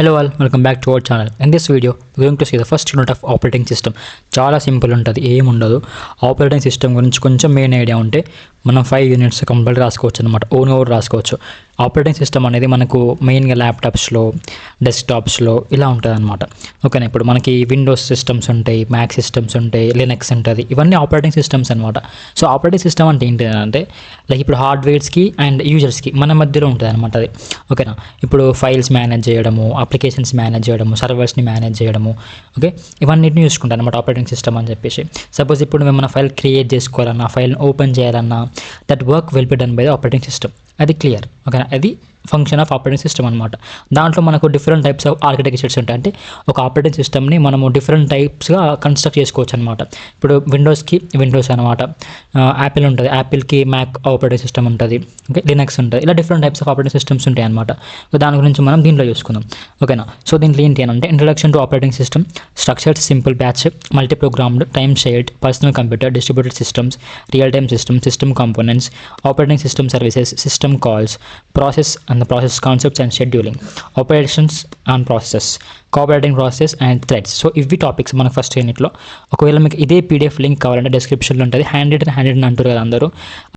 Hello all, welcome back to our channel. In this video, we're going to see the first unit of operating system. చాలా simple ఉంటుంది, ఏం ఉండదు. Operating system గురించి కొంచెం main idea ఉంటే మనం 5 units complete రాసుకోవచ్చు అనమాట, ఓన్ కూడా రాసుకోవచ్చు. ఆపరేటింగ్ సిస్టమ్ అనేది మనకు మెయిన్గా ల్యాప్టాప్స్లో, డెస్క్టాప్స్లో ఇలా ఉంటుంది అనమాట. ఓకేనా, ఇప్పుడు మనకి విండోస్ సిస్టమ్స్ ఉంటాయి, మ్యాక్ సిస్టమ్స్ ఉంటాయి, లినక్స్ ఉంటుంది, ఇవన్నీ ఆపరేటింగ్ సిస్టమ్స్ అనమాట. సో ఆపరేటింగ్ సిస్టమ్ అంటే ఏంటి అంటే లైక్ ఇప్పుడు హార్డ్వేర్స్కి అండ్ యూజర్స్కి మన మధ్యలో ఉంటుంది అనమాట అది. ఓకేనా, ఇప్పుడు ఫైల్స్ మేనేజ్ చేయడము, అప్లికేషన్స్ మేనేజ్ చేయడము, సర్వర్స్ని మేనేజ్ చేయడము, ఓకే, ఇవన్నిటిని చూసుకుంటాను అనమాట ఆపరేటింగ్ సిస్టమ్ అని చెప్పేసి. సపోజ్ ఇప్పుడు మేము మన ఫైల్ క్రియేట్ చేసుకోవాలన్నా, ఫైల్ని ఓపెన్ చేయాలన్నా, that work will be done by the operating system. అది క్లియర్. ఓకేనా, అది ఫంక్షన్ ఆఫ్ ఆపరేటింగ్ సిస్టమ్ అనమాట. దాంట్లో మనకు డిఫరెంట్ టైప్స్ ఆఫ్ ఆర్కిటెక్చర్స్ ఉంటాయి. అంటే ఒక ఆపరేటింగ్ సిస్టమ్ని మనము డిఫరెంట్ టైప్స్గా కన్స్ట్రక్ట్ చేసుకోవచ్చు అనమాట. ఇప్పుడు విండోస్కి విండోస్ అనమాట, యాపిల్ ఉంటుంది, యాపిల్కి మ్యాక్ ఆపరేటింగ్ సిస్టమ్ ఉంటుంది, ఓకే, లినక్స్ ఉంటుంది, ఇలా different types of operating systems ఉంటాయి అనమాట. దాని గురించి మనం దీంట్లో చూసుకుందాం. ఓకేనా, సో దీంట్లో ఏంటి అని అంటే introduction to operating system, structured simple batch, multi programmed, time shared, personal computer, distributed systems, real time system, system components, operating system services, system calls, process and the process concepts and scheduling, operations and processes, cooperating process and threads. So ఇవి topics మనకు first యూనిట్లో. ఒకవేళ మీకు ఇదే PDF link కావాలంటే డిస్క్రిప్షన్లో ఉంటుంది. Hand return అంటారు కదా అందరూ,